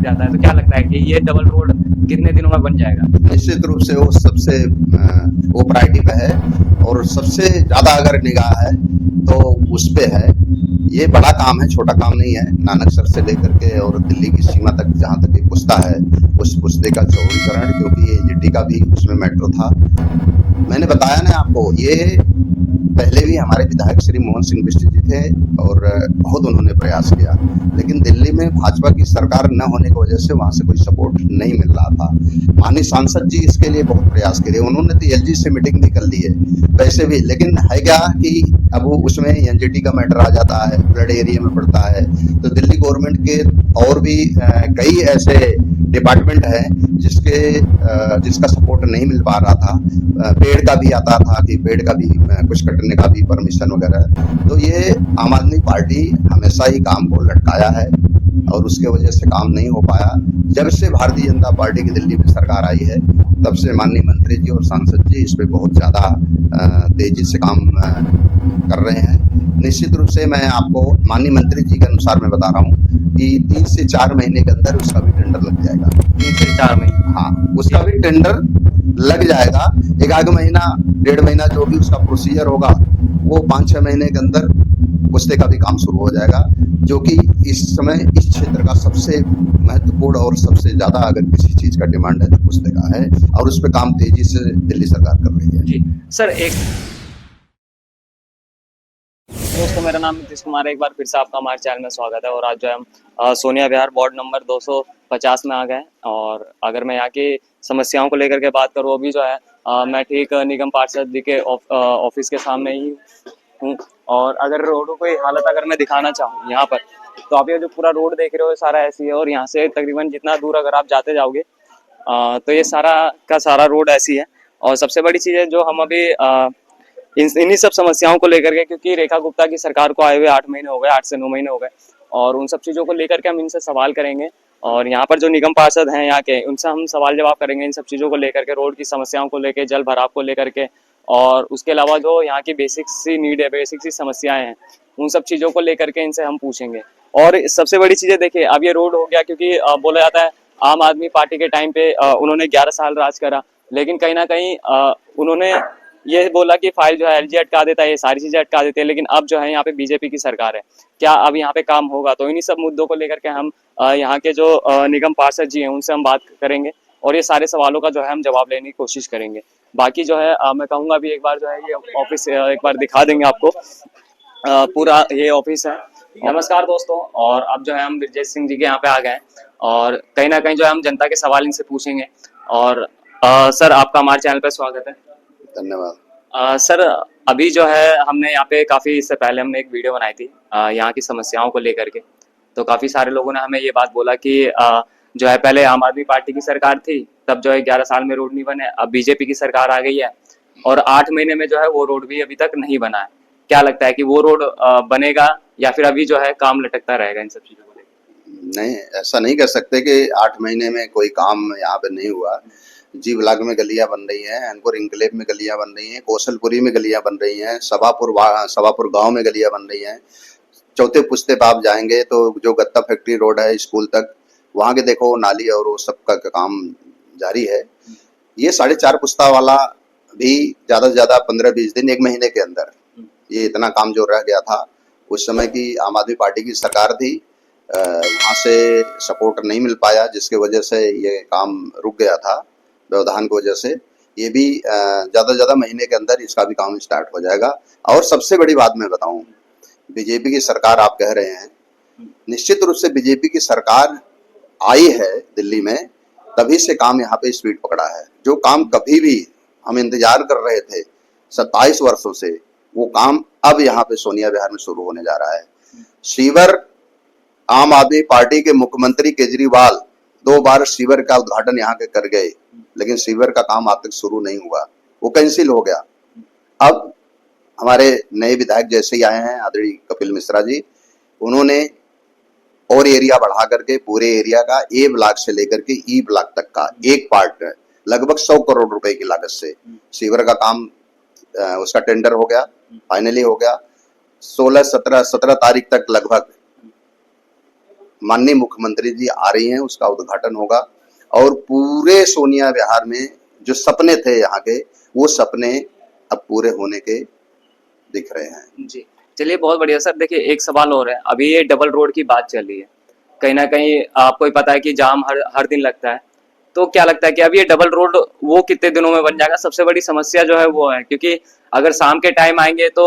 जाता है, तो क्या लगता है कि ये डबल रोड कितने दिनों में बन जाएगा? निश्चित रूप से वो सबसे वो प्रायोरिटी पे है और सबसे ज्यादा अगर निगाह है तो उस पे है। ये बड़ा काम है, छोटा काम नहीं है। नानकसर से लेकर के और दिल्ली की सीमा तक जहाँ तक ये पुस्ता है, उस पुस्ते का चौड़ीकरण, क्योंकि ये एनजीटी का भी उसमें मेट्रो था। मैंने बताया ना आपको, ये पहले भी हमारे विधायक श्री मोहन सिंह बिष्ट जी थे और बहुत उन्होंने प्रयास किया, लेकिन दिल्ली में भाजपा की सरकार न होने की वजह से वहां से कोई सपोर्ट नहीं मिल रहा था। माननीय सांसद जी इसके लिए बहुत प्रयास करे, उन्होंने तो एलजी से मीटिंग भी कर ली है वैसे भी, लेकिन है क्या कि अब उसमें एनजीटी का मैटर आ जाता है, फ्लड एरिया में पड़ता है, तो दिल्ली गवर्नमेंट के और भी कई ऐसे डिपार्टमेंट है जिसका सपोर्ट नहीं मिल पा रहा था। पेड़ का भी आता था कि पेड़ का भी कुछ कटने का भी परमिशन वगैरह। तो ये आम आदमी पार्टी हमेशा ही काम को लटकाया है और उसके वजह से काम नहीं हो पाया। जब से भारतीय जनता पार्टी की दिल्ली में सरकार आई है, तब से माननीय मंत्री जी और सांसद जी इस पे बहुत ज्यादा तेजी से काम कर रहे हैं। निश्चित रूप से मैं आपको माननीय मंत्री जी के अनुसार मैं बता रहा हूँ कि 3 से 4 महीने के अंदर उसका भी टेंडर लग जाएगा। 3 से 4 महीने? हाँ, उसका भी टेंडर लग जाएगा। एक आध महीना, 1.5 महीना जो भी उसका प्रोसीजर होगा, वो 5-6 महीने के अंदर पुस्ते का भी काम शुरू हो जाएगा, जो कि इस समय इस क्षेत्र का सबसे महत्वपूर्ण और सबसे ज्यादा अगर किसी चीज का डिमांड है तो पुस्ते का है, और उस पर काम तेजी से दिल्ली सरकार कर रही है। जी सर, एक दोस्तों, मेरा नाम नीतीश कुमार है। एक बार फिर से आपका हमारे चैनल में स्वागत है। और आज जो है हम सोनिया विहार वार्ड नंबर 250 में आ गए। और अगर मैं यहाँ की समस्याओं को लेकर के बात करूँ, अभी जो है मैं ठीक निगम पार्षद जी के ऑफिस के सामने ही हूँ। और अगर रोडों की हालत अगर मैं दिखाना चाहूँ यहाँ पर, तो आप ये जो पूरा रोड देख रहे हो सारा ऐसी है। और यहाँ से तकरीबन जितना दूर अगर आप जाते जाओगे तो ये सारा का सारा रोड ऐसी है। और सबसे बड़ी चीज़ है जो हम अभी इन्हीं सब समस्याओं को लेकर के, क्योंकि रेखा गुप्ता की सरकार को आए हुए 8 महीने हो गए, 8 से 9 महीने हो गए। और उन सब चीज़ों को लेकर के हम इनसे सवाल करेंगे। और यहाँ पर जो निगम पार्षद हैं यहाँ के, उनसे हम सवाल जवाब करेंगे इन सब चीज़ों को लेकर के, रोड की समस्याओं को लेकर, जल भराव को लेकर के। और उसके अलावा जो यहाँ की बेसिक सी नीड है, बेसिक सी समस्याएं हैं, उन सब चीज़ों को लेकर के इनसे हम पूछेंगे। और सबसे बड़ी चीज़ है, देखिए अब ये रोड हो गया क्योंकि बोला जाता है आम आदमी पार्टी के टाइम पे उन्होंने 11 साल राज करा, लेकिन कहीं ना कहीं उन्होंने ये बोला कि फाइल जो है एलजी अटका देता है, ये सारी चीजें अटका देते हैं। लेकिन अब जो है यहाँ पे बीजेपी की सरकार है, क्या अब यहाँ पे काम होगा? तो इन्हीं सब मुद्दों को लेकर के हम यहाँ के जो निगम पार्षद जी हैं उनसे हम बात करेंगे। और ये सारे सवालों का जो है हम जवाब लेने की कोशिश करेंगे। बाकी जो है मैं कहूँगा अभी एक बार जो है ये ऑफिस एक बार दिखा देंगे आपको। पूरा ये ऑफिस है। नमस्कार दोस्तों, और अब जो है हम ब्रजेश सिंह जी के यहाँ पे आ गए। और कहीं ना कहीं जो है हम जनता के सवाल इनसे पूछेंगे। और सर, आपका हमारे चैनल पर स्वागत है। धन्यवाद। सर, अभी जो है हमने यहाँ पे काफ़ी, इससे पहले हमने एक वीडियो बनाई थी यहाँ की समस्याओं को लेकर के। तो काफ़ी सारे लोगों ने हमें ये बात बोला कि जो है पहले आम आदमी पार्टी की सरकार थी, तब जो है 11 साल में रोड नहीं बने। अब बीजेपी की सरकार आ गई है और 8 महीने में जो है वो रोड भी अभी तक नहीं बना है। क्या लगता है कि वो रोड बनेगा या फिर अभी जो है काम लटकता रहेगा इन सब चीज़ों को लेकर? नहीं, ऐसा नहीं कह सकते कि 8 महीने में कोई काम यहाँ पे नहीं हुआ। जी ब्लॉक में गलियां बन रही हैं, अनपुर इंकलेव में गलियां बन रही हैं, कौशलपुरी में गलियां बन रही हैं, सभापुर गांव में गलियां बन रही हैं। चौथे पुस्ते पे आप जाएंगे तो जो गत्ता फैक्ट्री रोड है स्कूल तक, वहाँ के देखो नाली और वो सब का काम जारी है। ये 4.5 पुस्ता वाला भी ज़्यादा से ज़्यादा 15-20 दिन, 1 महीने के अंदर ये इतना काम जो रह गया था। उस समय की आम आदमी पार्टी की सरकार थी, वहाँ से सपोर्ट नहीं मिल पाया, जिसके वजह से ये काम रुक गया था व्यवधान की वजह से। ये भी ज़्यादा से ज़्यादा महीने के अंदर इसका भी काम स्टार्ट हो जाएगा। और सबसे बड़ी बात मैं बताऊं, बीजेपी की सरकार आप कह रहे हैं, निश्चित रूप से बीजेपी की सरकार आई है दिल्ली में, तभी से काम यहाँ पे स्पीड पकड़ा है। जो काम कभी भी हम इंतजार कर रहे थे 27 वर्षों से, वो काम अब यहाँ पे सोनिया विहार में शुरू होने जा रहा है। सीवर, आम आदमी पार्टी के मुख्यमंत्री केजरीवाल 2 बार सीवर का उद्घाटन यहाँ के कर गए, लेकिन सीवर का काम आज तक शुरू नहीं हुआ, वो कैंसिल हो गया। अब हमारे नए विधायक जैसे ही आए हैं आदरणीय कपिल मिश्रा जी, उन्होंने और एरिया बढ़ा करके पूरे एरिया का ए ब्लॉक से लेकर के ई ब्लॉक तक का एक पार्ट लगभग 100 करोड़ रुपए की लागत से सीवर का काम, उसका टेंडर हो गया, फाइनली हो गया। 17 तारीख तक लगभग माननीय मुख्यमंत्री जी आ रही हैं, उसका उद्घाटन होगा और पूरे सोनिया विहार में जो सपने थे यहाँ के, वो सपने अब पूरे होने के दिख रहे हैं। जी, चलिए बहुत बढ़िया सर। देखिए एक सवाल और है, अभी ये डबल रोड की बात चल रही है, कहीं ना कहीं आपको ही पता है कि जाम हर हर दिन लगता है। तो क्या लगता है कि अब ये डबल रोड वो कितने दिनों में बन जाएगा? सबसे बड़ी समस्या जो है वो है, क्योंकि अगर शाम के टाइम आएंगे तो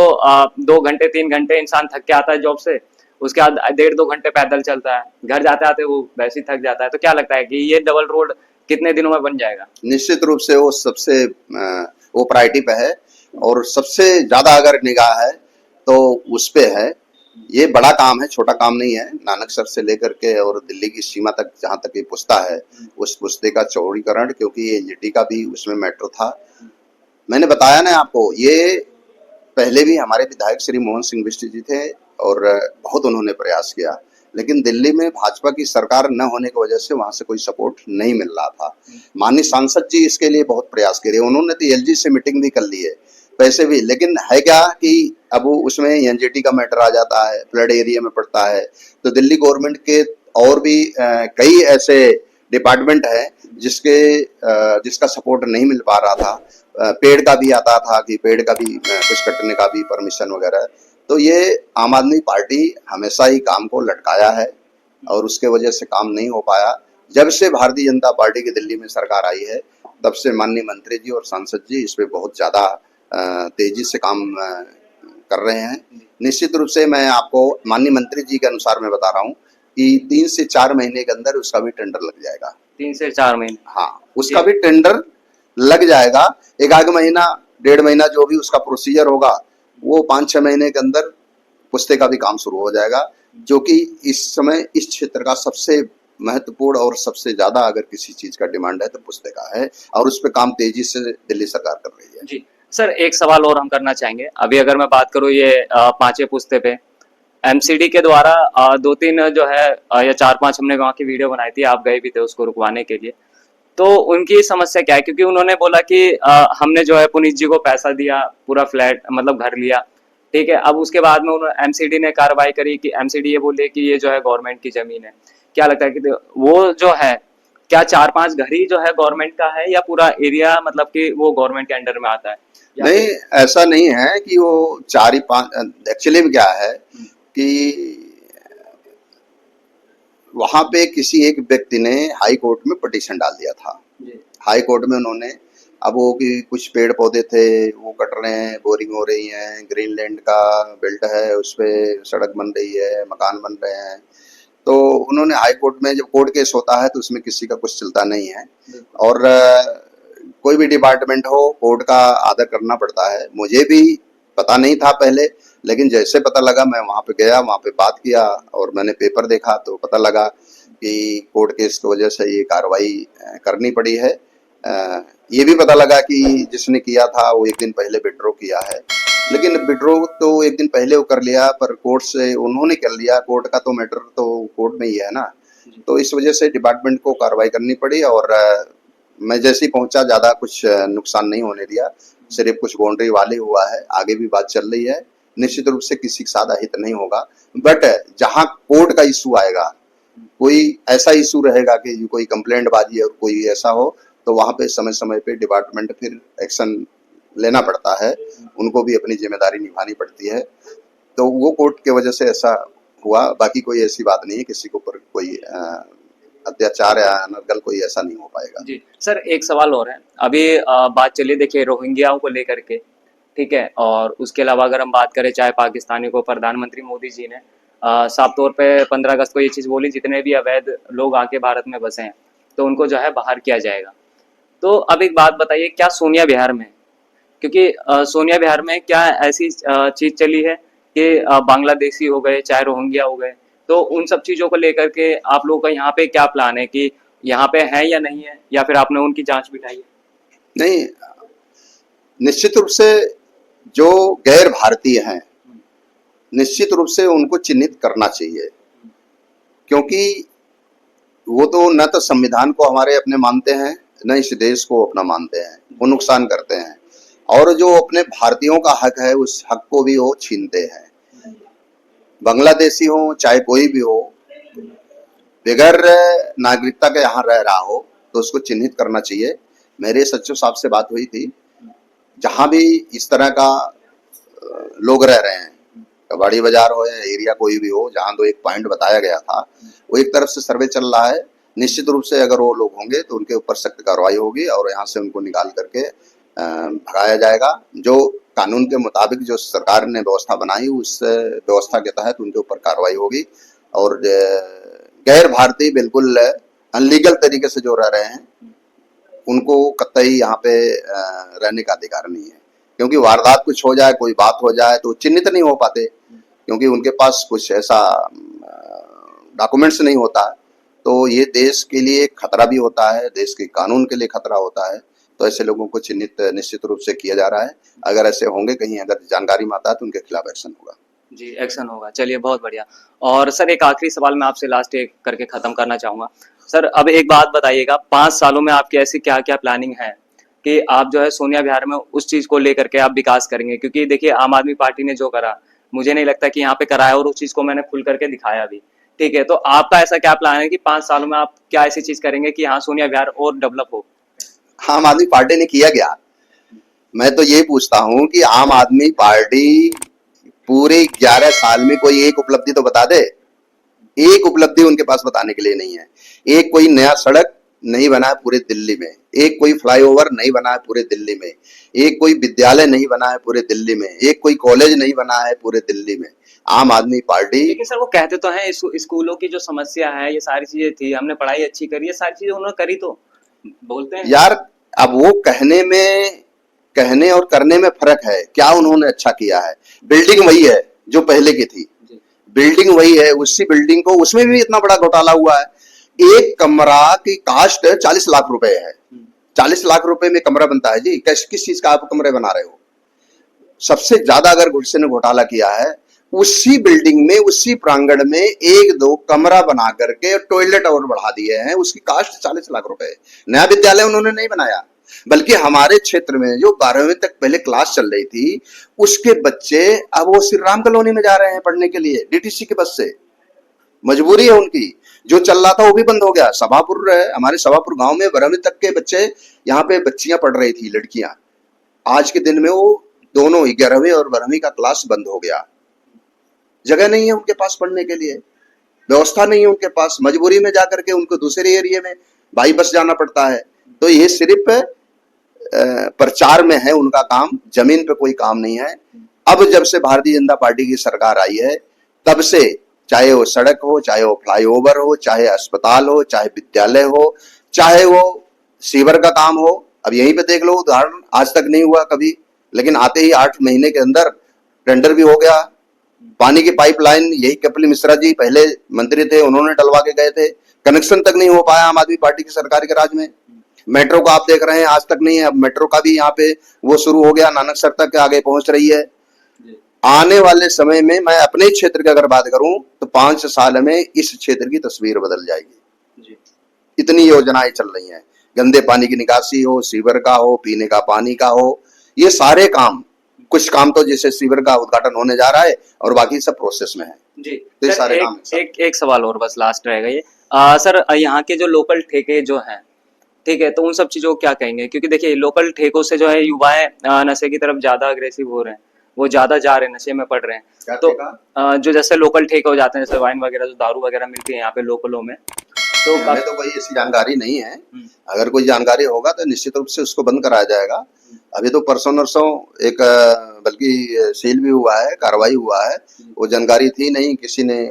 2 घंटे 3 घंटे इंसान थक के आता है जॉब से, उसके बाद 1.5 2 घंटे पैदल चलता है, घर जाते आते वो वैसे ही थक जाता है। तो क्या लगता है कि ये डबल रोड कितने दिनों में बन जाएगा? निश्चित रूप से वो सबसे वो प्रायोरिटी पे है और सबसे ज्यादा अगर निगाह है तो उस पे है। ये बड़ा काम है, छोटा काम नहीं है। नानकसर से लेकर के और दिल्ली की सीमा तक जहाँ तक ये पुस्ता है, उस पुस्ते का चौड़ीकरण, क्योंकि एनजीटी का भी उसमें मैटर था। मैंने बताया ना आपको, ये पहले भी हमारे विधायक श्री मोहन सिंह बिष्ट जी थे और बहुत उन्होंने प्रयास किया, लेकिन दिल्ली में भाजपा की सरकार न होने की वजह से वहां से कोई सपोर्ट नहीं मिल रहा था। माननीय सांसद जी इसके लिए बहुत प्रयास करे, उन्होंने तो एलजी से मीटिंग भी कर ली है, पैसे भी, लेकिन है क्या कि अब वो उसमें एनजीटी का मैटर आ जाता है, फ्लड एरिया में पड़ता है, तो दिल्ली गवर्नमेंट के और भी कई ऐसे डिपार्टमेंट है जिसका सपोर्ट नहीं मिल पा रहा था। पेड़ का भी आता था कि पेड़ का भी कुछ कटने का भी परमिशन वगैरह। तो ये आम आदमी पार्टी हमेशा ही काम को लटकाया है और उसके वजह से काम नहीं हो पाया। जब से भारतीय जनता पार्टी की दिल्ली में सरकार आई है, तब से माननीय मंत्री जी और सांसद जी इस पे बहुत ज्यादा तेजी से काम कर रहे हैं। निश्चित रूप से मैं आपको माननीय मंत्री जी के अनुसार मैं बता रहा हूँ कि 3 से 4 महीने के अंदर उसका भी टेंडर लग जाएगा। 3 से 4 महीने? हाँ, उसका भी टेंडर लग जाएगा। एक आध महीना 1.5 महीना जो भी उसका प्रोसीजर होगा, वो 5-6 महीने के अंदर पुस्ते का भी काम शुरू हो जाएगा, जो कि इस समय इस क्षेत्र का सबसे महत्वपूर्ण और सबसे ज्यादा अगर किसी चीज का डिमांड है तो पुस्ते का है और उस पर काम तेजी से दिल्ली सरकार कर रही है। जी सर, एक सवाल और हम करना चाहेंगे। अभी अगर मैं बात करूँ ये 5वें पुस्ते पे एमसीडी के द्वारा 2-3 जो है या 4-5 हमने वहाँ की वीडियो बनाई थी, आप गए भी थे उसको रुकवाने के लिए। तो उनकी समस्या क्या है? क्योंकि उन्होंने बोला कि हमने जो है पुनीत जी को पैसा दिया, पूरा फ्लैट मतलब घर लिया, ठीक है। अब उसके बाद में उन्होंने एमसीडी ने कार्रवाई करी कि एमसीडी ये बोले कि ये जो है गवर्नमेंट की जमीन है। क्या लगता है कि वो जो है, क्या 4-5 घर ही जो है गवर्नमेंट का है या पूरा एरिया मतलब कि वो गवर्नमेंट के अंडर में आता है? नहीं, ऐसा नहीं है कि वो 4 ही 5। एक्चुअली में क्या है कि वहां पे किसी एक व्यक्ति ने हाई कोर्ट में पिटीशन डाल दिया था। हाई कोर्ट में उन्होंने, अब वो कि कुछ पेड़ पौधे थे वो कट रहे हैं, बोरिंग हो रही है, ग्रीनलैंड का बेल्ट है, उस पे सड़क बन रही है, मकान बन रहे हैं, तो उन्होंने हाई कोर्ट में, जब कोर्ट केस होता है तो उसमें किसी का कुछ चलता नहीं है और कोई भी डिपार्टमेंट हो कोर्ट का आदर करना पड़ता है। मुझे भी पता नहीं था पहले, लेकिन जैसे पता लगा मैं वहां पे गया, वहां पे बात किया और मैंने पेपर देखा तो पता लगा कि कोर्ट केस की वजह से ये कार्रवाई करनी पड़ी है। ये भी पता लगा कि जिसने किया था वो एक दिन पहले विड्रॉ किया है, लेकिन विड्रॉ तो एक दिन पहले वो कर लिया पर कोर्ट से उन्होंने कर लिया, कोर्ट का तो मैटर तो कोर्ट में ही है ना, तो इस वजह से डिपार्टमेंट को कार्रवाई करनी पड़ी और मैं जैसे ही पहुंचा ज्यादा कुछ नुकसान नहीं होने दिया, सिर्फ कुछ बाउंड्री वाले हुआ है, आगे भी बात चल रही है। निश्चित रूप से किसी का सादा हित नहीं होगा, बट जहां कोर्ट का इशू आएगा, कोई ऐसा इशू रहेगा कि कोई कंप्लेंट बाजी और कोई ऐसा हो, तो वहां पे समय समय पे डिपार्टमेंट फिर एक्शन लेना पड़ता है, उनको भी अपनी जिम्मेदारी निभानी पड़ती है। तो वो कोर्ट की वजह से ऐसा हुआ, बाकी कोई ऐसी बात नहीं है, किसी के ऊपर कोई अत्याचार या अनर्गल कोई ऐसा नहीं हो पाएगा। जी सर, एक सवाल और है। अभी बात चलिए देखिए रोहिंग्याओं को लेकर के, ठीक है, और उसके अलावा अगर हम बात करें चाहे पाकिस्तानी को, प्रधानमंत्री मोदी जी ने साफ तौर पे 15 अगस्त को ये चीज़ बोली, जितने भी अवैध लोग आके भारत में बसे हैं तो उनको जो है बाहर किया जाएगा। तो अब एक बात बताइए, क्या सोनिया विहार में, क्योंकि सोनिया विहार में क्या ऐसी चीज़ चली है कि बांग्लादेशी हो गए चाहे रोहिंग्या हो गए, तो उन सब चीज़ों को लेकर के आप लोगों का यहाँ पे क्या प्लान है कि यहाँ पे है या नहीं है, या फिर आपने उनकी जांच बिठाई है? नहीं, निश्चित रूप से जो गैर भारतीय हैं निश्चित रूप से उनको चिन्हित करना चाहिए, क्योंकि वो तो न तो संविधान को हमारे अपने मानते हैं न इस देश को अपना मानते हैं, वो नुकसान करते हैं और जो अपने भारतीयों का हक है उस हक को भी वो छीनते हैं। बांग्लादेशी हो चाहे कोई भी हो, बगैर नागरिकता के यहाँ रह रहा हो तो उसको चिन्हित करना चाहिए। मेरे सचिव साहब से बात हुई थी, जहां भी इस तरह का लोग रह रहे हैं, कबाड़ी बाजार हो या एरिया कोई भी हो, जहां तो एक पॉइंट बताया गया था, वो एक तरफ से सर्वे चल रहा है। निश्चित रूप से अगर वो लोग होंगे तो उनके ऊपर सख्त कार्रवाई होगी और यहाँ से उनको निकाल करके भगाया जाएगा। जो कानून के मुताबिक जो सरकार ने व्यवस्था बनाई, उस व्यवस्था के तहत उनके ऊपर कार्रवाई होगी। और गैर भारतीय बिल्कुल अनलीगल तरीके से जो रह रहे हैं, उनको कतई यहाँ पे रहने का अधिकार नहीं है, क्योंकि वारदात कुछ हो जाए, कोई बात हो जाए तो चिन्हित नहीं हो पाते, क्योंकि उनके पास कुछ ऐसा डॉक्यूमेंट्स नहीं होता। तो ये देश के लिए खतरा भी होता है, देश के कानून के लिए खतरा होता है। तो ऐसे लोगों को चिन्हित निश्चित रूप से किया जा रहा है। अगर ऐसे होंगे, कहीं अगर जानकारी में आता है तो उनके खिलाफ एक्शन होगा। जी, एक्शन होगा। चलिए, बहुत बढ़िया। और सर, एक आखिरी सवाल मैं आपसे लास्ट एक करके खत्म करना चाहूंगा। सर, अब एक बात बताइएगा, 5 सालों में आपकी ऐसी क्या क्या प्लानिंग है कि आप जो है सोनिया विहार में उस चीज को लेकर के आप विकास करेंगे? क्योंकि देखिए, आम आदमी पार्टी ने जो करा, मुझे नहीं लगता कि यहाँ पे कराया, और उस चीज को मैंने खुल करके दिखाया भी। ठीक है, तो आपका ऐसा क्या प्लान है कि 5 सालों में आप क्या ऐसी चीज करेंगे कि हाँ, सोनिया विहार और डेवलप हो? आम आदमी पार्टी ने किया क्या? मैं तो ये पूछता हूँ कि आम आदमी पार्टी पूरे 11 साल में कोई एक उपलब्धि तो बता दे। एक उपलब्धि उनके पास बताने के लिए नहीं है। एक कोई नया सड़क नहीं बना है पूरे दिल्ली में, एक कोई फ्लाईओवर नहीं बना है पूरे दिल्ली में, एक कोई विद्यालय नहीं बना है पूरे दिल्ली में, एक कोई कॉलेज नहीं बना है पूरे दिल्ली में। आम आदमी पार्टी, लेकिन सर, वो कहते तो हैं स्कूलों की जो समस्या है, ये सारी चीजें थी, हमने पढ़ाई अच्छी करी, ये सारी चीजें उन्होंने करी, तो बोलते हैं। यार अब वो कहने और करने में फर्क है। क्या उन्होंने अच्छा किया है? बिल्डिंग वही है जो पहले की थी, बिल्डिंग वही है, उसी बिल्डिंग को, उसमें भी इतना बड़ा घोटाला हुआ है। एक कमरा की कास्ट 40 लाख रुपए है। 40 लाख रुपए में कमरा बनता है जी? किस चीज का आप कमरे बना रहे हो? सबसे ज्यादा अगर गुस्से ने घोटाला किया है, उसी बिल्डिंग में, उसी प्रांगण में 1-2 कमरा बना करके टॉयलेट और बढ़ा दिए हैं, उसकी कास्ट 40 लाख रुपए है। नया विद्यालय उन्होंने नहीं बनाया, बल्कि हमारे क्षेत्र में जो 12वीं तक पहले क्लास चल रही थी, उसके बच्चे अब वो श्री राम कॉलोनी में जा रहे हैं पढ़ने के लिए, डीटीसी के बस से। मजबूरी है उनकी। जो चल रहा था वो भी बंद हो गया। सभापुर, हमारे सभापुर गांव में 12वीं तक के बच्चे, यहाँ पे बच्चियां पढ़ रही थी, लड़कियां। आज के दिन में वो दोनों 11वीं और 12वीं का क्लास बंद हो गया। जगह नहीं है उनके पास पढ़ने के लिए, व्यवस्था नहीं है उनके पास। मजबूरी में जाकर के उनको दूसरे एरिया में बाई बस जाना पड़ता है। तो ये सिर्फ प्रचार में है उनका काम, जमीन पे कोई काम नहीं है। अब जब से भारतीय जनता पार्टी की सरकार आई है, तब से चाहे वो सड़क हो, चाहे वो फ्लाईओवर हो, चाहे अस्पताल हो, चाहे विद्यालय हो, चाहे वो सीवर का काम हो, अब यहीं पे देख लो उदाहरण, आज तक नहीं हुआ कभी, लेकिन आते ही 8 महीने के अंदर टेंडर भी हो गया। पानी की पाइपलाइन, यही कपिल मिश्रा जी पहले मंत्री थे, उन्होंने डलवा के गए थे, कनेक्शन तक नहीं हो पाया आम आदमी पार्टी की सरकार के राज में। मेट्रो का आप देख रहे हैं, आज तक नहीं है। अब मेट्रो का भी यहाँ पे वो शुरू हो गया, नानक सर तक आगे पहुंच रही है। आने वाले समय में मैं अपने क्षेत्र की अगर बात करूं तो 5 साल में इस क्षेत्र की तस्वीर बदल जाएगी। इतनी योजनाएं चल रही हैं, गंदे पानी की निकासी हो, सीवर का हो, पीने का पानी का हो, ये सारे काम, कुछ काम तो जैसे सीवर का उद्घाटन होने जा रहा है और बाकी सब प्रोसेस में है जी। तो सर, सारे काम एक सवाल और बस लास्ट रहेगा ये। सर, यहाँ के जो लोकल ठेके जो हैं, ठीक है, तो उन सब चीजों को क्या कहेंगे? क्योंकि देखिए, लोकल ठेकों से जो है युवाएं नशे की तरफ ज्यादा अग्रेसिव हो रहे हैं, वो ज्यादा जा रहे हैं, नशे में पड़ रहे हैं। तो जो जैसे लोकल ठेके हो जाते हैं, जैसे वाइन वगैरह, जो दारू वगैरह मिलती है यहाँ पे लोकलों में, तो हमें तो कोई ऐसी जानकारी नहीं है। अगर कोई जानकारी होगा तो निश्चित रूप से उसको बंद कराया जाएगा। अभी तो परसों नरसों एक बल्कि सील भी हुआ है, कार्रवाई हुआ है, वो जानकारी थी नहीं, किसी ने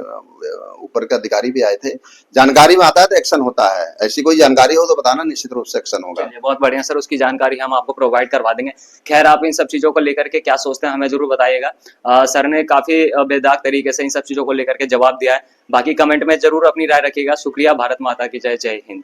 ऊपर के अधिकारी भी आए थे। जानकारी में आता है तो एक्शन होता है, ऐसी कोई जानकारी हो तो बताना, निश्चित रूप से एक्शन होगा। बहुत बढ़िया सर, उसकी जानकारी हम आपको प्रोवाइड करवा देंगे। खैर, आप इन सब चीजों को लेकर के क्या सोचते हैं हमें जरूर बताइएगा। सर ने काफी बेदाग तरीके से इन सब चीजों को लेकर के जवाब दिया है। बाकी कमेंट में जरूर अपनी राय रखिएगा। शुक्रिया। भारत माता की जय। जय हिंद।